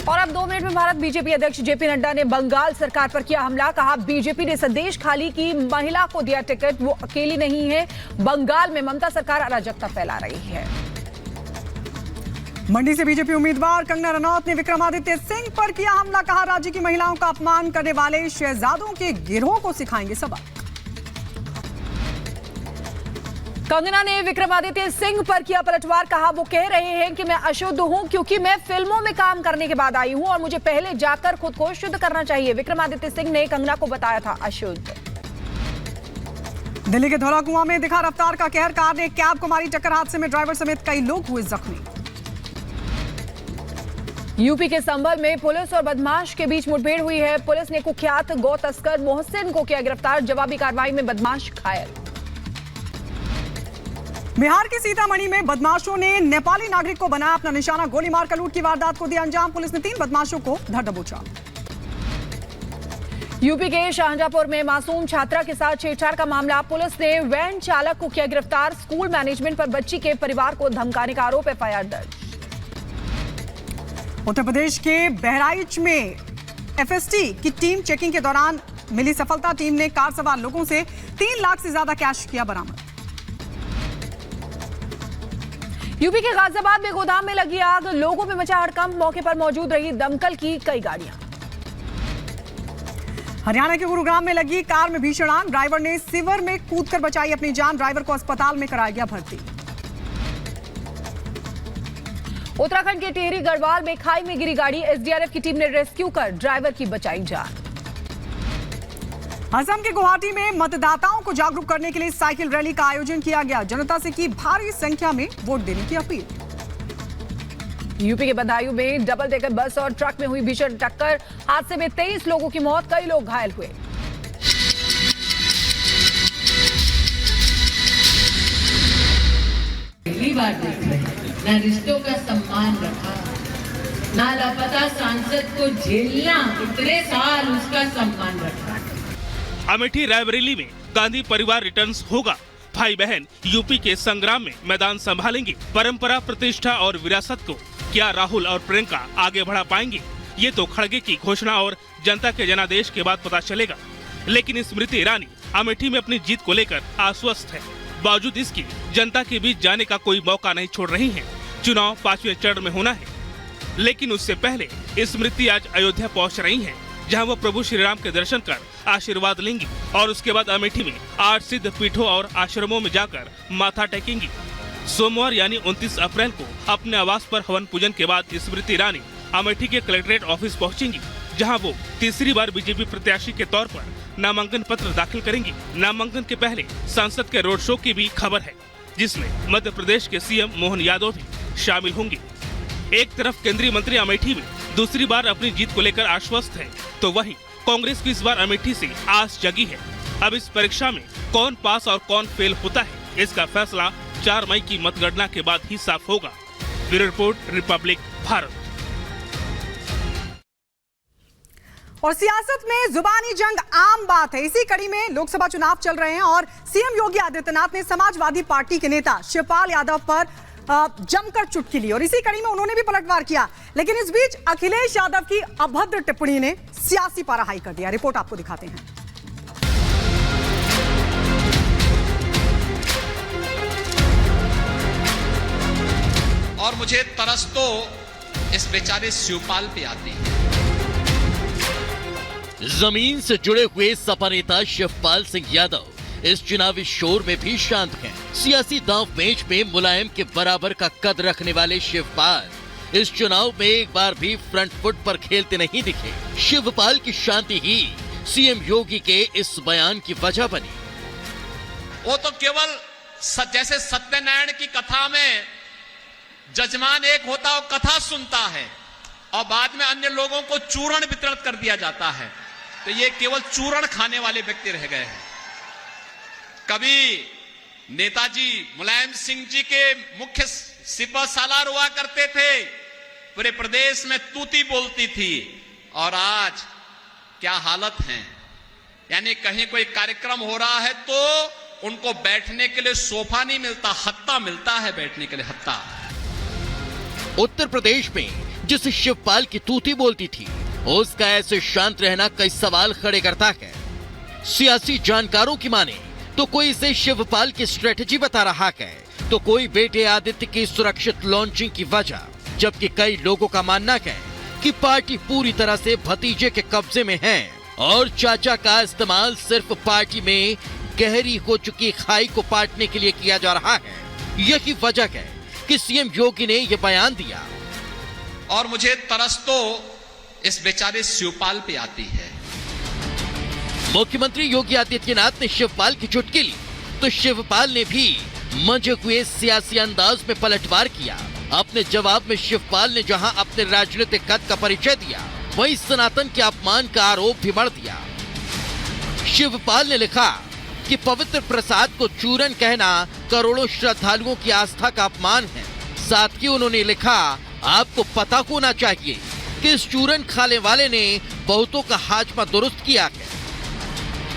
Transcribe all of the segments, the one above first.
और अब 2 मिनट में भारत बीजेपी अध्यक्ष जेपी नड्डा ने बंगाल सरकार पर किया हमला। कहा बीजेपी ने संदेश खाली की महिला को दिया टिकट, वो अकेली नहीं है। बंगाल में ममता सरकार अराजकता फैला रही है। मंडी से बीजेपी उम्मीदवार कंगना रनौत ने विक्रमादित्य सिंह पर किया हमला। कहा राज्य की महिलाओं का अपमान करने वाले शहजादों के गिरोह को सिखाएंगे सबक। कंगना ने विक्रमादित्य सिंह पर किया पलटवार। कहा वो कह रहे हैं कि मैं अशुद्ध हूं क्योंकि मैं फिल्मों में काम करने के बाद आई हूं और मुझे पहले जाकर खुद को शुद्ध करना चाहिए। विक्रमादित्य सिंह ने कंगना को बताया था अशुद्ध। दिल्ली के धौला कुआं में दिखा रफ्तार का कहर। कार ने कैब को मारी टक्कर। हादसे में ड्राइवर समेत कई लोग हुए जख्मी। यूपी के संभल में पुलिस और बदमाश के बीच मुठभेड़ हुई है। पुलिस ने कुख्यात गौ तस्कर मोहसिन को किया गिरफ्तार। जवाबी कार्रवाई में बदमाश घायल। बिहार के सीतामढ़ी में बदमाशों ने नेपाली नागरिक को बनाया अपना निशाना। गोली मारकर लूट की वारदात को दिया अंजाम। पुलिस ने 3 बदमाशों को धर दबोचा। यूपी के शाहजहांपुर में मासूम छात्रा के साथ छेड़छाड़ का मामला। पुलिस ने वैन चालक को किया गिरफ्तार। स्कूल मैनेजमेंट पर बच्ची के परिवार को धमकाने का आरोप। एफआईआर दर्ज। उत्तर प्रदेश के बहराइच में एफएसटी की टीम चेकिंग के दौरान मिली सफलता। टीम ने कार सवार लोगों से 3 लाख से ज्यादा कैश किया बरामद। यूपी के गाजियाबाद में गोदाम में लगी आग। लोगों में मचा हड़कंप। मौके पर मौजूद रही दमकल की कई गाड़ियां। हरियाणा के गुरुग्राम में लगी कार में भीषण आग। ड्राइवर ने सीवर में कूदकर बचाई अपनी जान। ड्राइवर को अस्पताल में कराया गया भर्ती। उत्तराखंड के टिहरी गढ़वाल में खाई में गिरी गाड़ी। एसडीआरएफ की टीम ने रेस्क्यू कर ड्राइवर की बचाई जान। असम के गुवाहाटी में मतदाताओं को जागरूक करने के लिए साइकिल रैली का आयोजन किया गया। जनता से की भारी संख्या में वोट देने की अपील। यूपी के बदायूं में डबल डेकर बस और ट्रक में हुई भीषण टक्कर। हादसे में 23 लोगों की मौत, कई लोग घायल हुए। पहली बार देख रहे हैं ना रिश्तों का सम्मान रखा, ना लापता सांसद को झेलना, इतने साल उसका सम्मान रखा। अमेठी रायबरेली में गांधी परिवार रिटर्न्स होगा। भाई बहन यूपी के संग्राम में मैदान संभालेंगे। परंपरा, प्रतिष्ठा और विरासत को क्या राहुल और प्रियंका आगे बढ़ा पाएंगे? ये तो खड़गे की घोषणा और जनता के जनादेश के बाद पता चलेगा। लेकिन स्मृति ईरानी अमेठी में अपनी जीत को लेकर आश्वस्त है। बावजूद इसकी जनता के बीच जाने का कोई मौका नहीं छोड़ रही हैं। चुनाव 5वें चरण में होना है, लेकिन उससे पहले स्मृति आज अयोध्या पहुंच रही हैं, जहां वो प्रभु श्री राम के दर्शन कर आशीर्वाद लेंगी और उसके बाद अमेठी में 8 सिद्ध पीठों और आश्रमों में जाकर माथा टेकेंगी। सोमवार यानी 29 अप्रैल को अपने आवास पर हवन पूजन के बाद स्मृति ईरानी अमेठी के कलेक्ट्रेट ऑफिस पहुंचेंगी, जहां वो तीसरी बार बीजेपी प्रत्याशी के तौर पर नामांकन पत्र दाखिल करेंगी। नामांकन के पहले संसद के रोड शो की भी खबर है, जिसमें मध्य प्रदेश के सीएम मोहन यादव भी शामिल होंगे। एक तरफ केंद्रीय मंत्री अमेठी में दूसरी बार अपनी जीत को लेकर आश्वस्त है, तो वहीं कांग्रेस की इस बार अमेठी से आस जगी है। अब इस परीक्षा में कौन पास और कौन फेल होता है, इसका फैसला 4 मई की मतगणना के बाद ही साफ होगा। Bureau report, Republic Bharat. और सियासत में जुबानी जंग आम बात है। इसी कड़ी में लोकसभा चुनाव चल रहे हैं और सीएम योगी आदित्यनाथ ने समाजवादी पार्टी के नेता शिवपाल यादव पर जमकर चुटकी ली और इसी कड़ी में उन्होंने भी पलटवार किया। लेकिन इस बीच अखिलेश यादव की अभद्र टिप्पणी ने सियासी पारा हाई कर दिया। रिपोर्ट आपको दिखाते हैं। और मुझे तरस तो इस बेचारे शिवपाल पे आती है। जमीन से जुड़े हुए सपा नेता शिवपाल सिंह यादव इस चुनावी शोर में भी शांत हैं। सियासी दांव पेच में मुलायम के बराबर का कद रखने वाले शिवपाल इस चुनाव में एक बार भी फ्रंट फुट पर खेलते नहीं दिखे। शिवपाल की शांति ही सीएम योगी के इस बयान की वजह बनी। वो तो केवल जैसे सत्यनारायण की कथा में जजमान एक होता है, वो कथा सुनता है और बाद में अन्य लोगों को चूर्ण वितरण कर दिया जाता है, तो ये केवल चूर्ण खाने वाले व्यक्ति रह गए हैं। कभी नेताजी मुलायम सिंह जी के मुख्य सिपह सालार हुआ करते थे, पूरे प्रदेश में तूती बोलती थी, और आज क्या हालत है। यानी कहीं कोई कार्यक्रम हो रहा है तो उनको बैठने के लिए सोफा नहीं मिलता, हत्ता मिलता है बैठने के लिए, हत्ता। उत्तर प्रदेश में जिसे शिवपाल की तूती बोलती थी, उसका ऐसे शांत रहना कई सवाल खड़े करता है। सियासी जानकारों की माने तो कोई इसे शिवपाल की स्ट्रेटजी बता रहा है, तो कोई बेटे आदित्य की सुरक्षित लॉन्चिंग की वजह, जबकि कई लोगों का मानना है कि पार्टी पूरी तरह से भतीजे के कब्जे में है और चाचा का इस्तेमाल सिर्फ पार्टी में गहरी हो चुकी खाई को पाटने के लिए किया जा रहा है। यही वजह है कि सीएम योगी ने यह बयान दिया। और मुझे तरस तो इस बेचारे शिवपाल पे आती है। मुख्यमंत्री योगी आदित्यनाथ ने शिवपाल की चुटकी ली तो शिवपाल ने भी मंजे हुए सियासी अंदाज में पलटवार किया। अपने जवाब में शिवपाल ने जहां अपने राजनीतिक कद का परिचय दिया, वहीं सनातन के अपमान का आरोप भी मढ़ दिया। शिवपाल ने लिखा कि पवित्र प्रसाद को चूरन कहना करोड़ों श्रद्धालुओं की आस्था का अपमान है। साथ ही उन्होंने लिखा, आपको पता होना चाहिए कि इस चूरन खाने वाले ने बहुतों का हाजमा दुरुस्त किया है।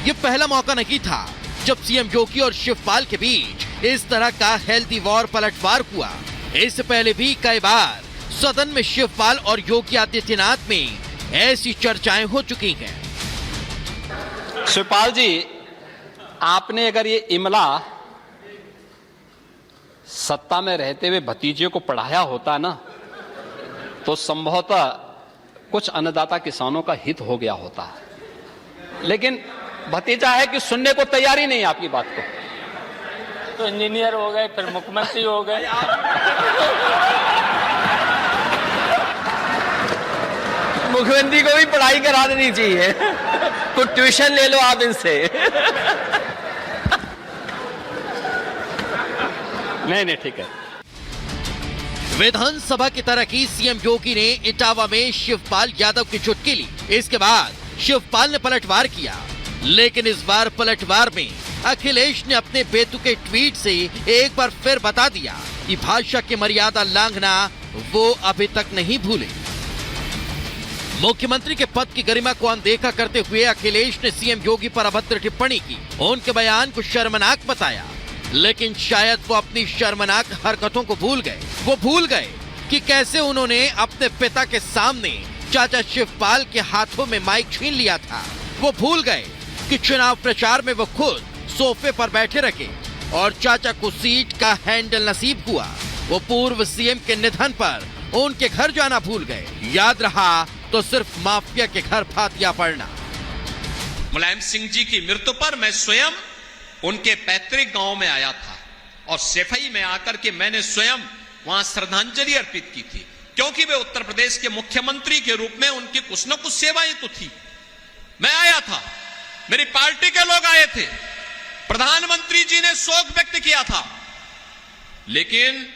ये पहला मौका नहीं था जब सीएम योगी और शिवपाल के बीच इस तरह का हेल्दी वॉर पलटवार हुआ। इससे पहले भी कई बार सदन में शिवपाल और योगी आदित्यनाथ में ऐसी चर्चाएं हो चुकी हैं। शिवपाल जी, आपने अगर ये इमला सत्ता में रहते हुए भतीजे को पढ़ाया होता ना, तो संभवतः कुछ अन्नदाता किसानों का हित हो गया होता। लेकिन भतीजा है कि सुनने को तैयार ही नहीं आपकी बात को। तो इंजीनियर हो गए, फिर मुख्यमंत्री हो गए। मुख्यमंत्री को भी पढ़ाई करा देनी चाहिए। कुछ ट्यूशन ले लो आप इनसे। नहीं ठीक है। विधानसभा की तरह की सीएम योगी ने इटावा में शिवपाल यादव की चुटकी ली। इसके बाद शिवपाल ने पलटवार किया, लेकिन इस बार पलटवार में अखिलेश ने अपने बेतुके ट्वीट से एक बार फिर बता दिया कि भाषा की मर्यादा लांघना वो अभी तक नहीं भूले। मुख्यमंत्री के पद की गरिमा को अनदेखा करते हुए अखिलेश ने सीएम योगी पर अभद्र टिप्पणी की, उनके बयान को शर्मनाक बताया। लेकिन शायद वो अपनी शर्मनाक हरकतों को भूल गए। वो भूल गए कि कैसे उन्होंने अपने पिता के सामने चाचा शिवपाल के हाथों में माइक छीन लिया था। वो भूल गए कि चुनाव प्रचार में वो खुद सोफे पर बैठे रखे और चाचा को सीट का हैंडल नसीब हुआ। वो पूर्व सीएम के निधन पर उनके घर जाना भूल गए। याद रहा तो सिर्फ माफिया के घर फातिया पड़ना। मुलायम सिंह जी की मृत्यु पर मैं स्वयं उनके पैतृक गांव में आया था और सफाई में आकर के मैंने स्वयं वहां श्रद्धांजलि अर्पित की थी, क्योंकि वे उत्तर प्रदेश के मुख्यमंत्री के रूप में उनकी कुछ न कुछ सेवाएं तो थी। मैं आया था, मेरी पार्टी के लोग आए थे, प्रधानमंत्री जी ने शोक व्यक्त किया था, लेकिन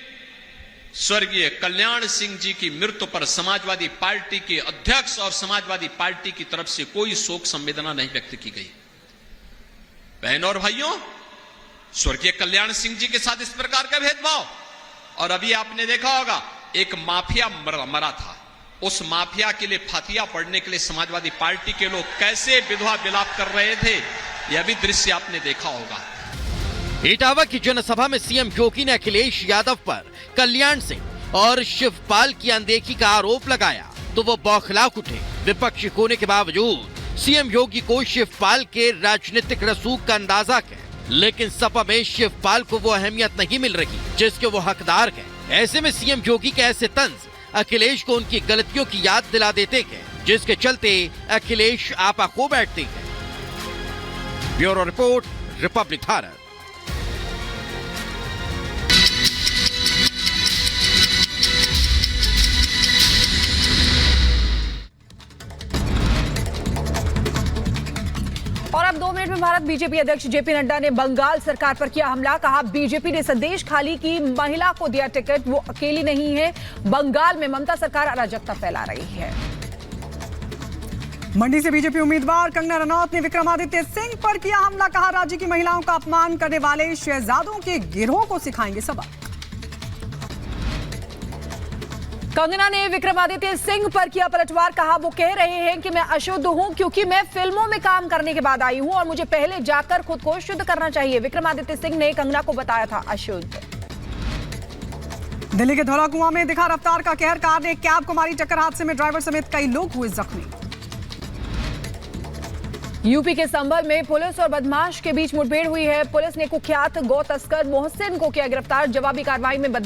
स्वर्गीय कल्याण सिंह जी की मृत्यु पर समाजवादी पार्टी के अध्यक्ष और समाजवादी पार्टी की तरफ से कोई शोक संवेदना नहीं व्यक्त की गई। बहनों और भाइयों, स्वर्गीय कल्याण सिंह जी के साथ इस प्रकार का भेदभाव, और अभी आपने देखा होगा एक माफिया मरा था, उस माफिया के लिए फातिया पड़ने के लिए समाजवादी पार्टी के लोग कैसे विधवा विलाप कर रहे थे, यह भी दृश्य आपने देखा होगा। इटावा की जनसभा में सीएम योगी ने अखिलेश यादव पर कल्याण सिंह और शिवपाल की अनदेखी का आरोप लगाया तो वो बौखला उठे। विपक्षी होने के बावजूद सीएम योगी को शिवपाल के राजनीतिक रसूख का अंदाजा है, लेकिन सपा में शिवपाल को वो अहमियत नहीं मिल रही जिसके वो हकदार हैं। ऐसे में सीएम योगी के ऐसे तंज अखिलेश को उनकी गलतियों की याद दिला देते हैं, जिसके चलते अखिलेश आपा खो बैठते हैं। Bureau report, Republic Bharat. और अब 2 मिनट में भारत बीजेपी अध्यक्ष जेपी नड्डा ने बंगाल सरकार पर किया हमला। कहा बीजेपी ने संदेश खाली की महिला को दिया टिकट, वो अकेली नहीं है, बंगाल में ममता सरकार अराजकता फैला रही है। मंडी से बीजेपी उम्मीदवार कंगना रनौत ने विक्रमादित्य सिंह पर किया हमला। कहा राज्य की महिलाओं का अपमान करने वाले शहजादों के गिरोह को सिखाएंगे सबक। कंगना ने विक्रमादित्य सिंह पर किया पलटवार। कहा वो कह रहे हैं कि मैं अशुद्ध हूं क्योंकि मैं फिल्मों में काम करने के बाद आई हूं और मुझे पहले जाकर खुद को शुद्ध करना चाहिए। विक्रमादित्य सिंह ने कंगना को बताया था अशुद्ध। दिल्ली के धौला कुआं में दिखा रफ्तार का कहर, कार ने एक कैब को मारी टक्कर, हादसे में ड्राइवर समेत कई लोग हुए जख्मी। यूपी के संभल में पुलिस और बदमाश के बीच मुठभेड़ हुई है। पुलिस ने कुख्यात गौ तस्कर मोहसिन को किया गिरफ्तार। जवाबी कार्रवाई में बदमाश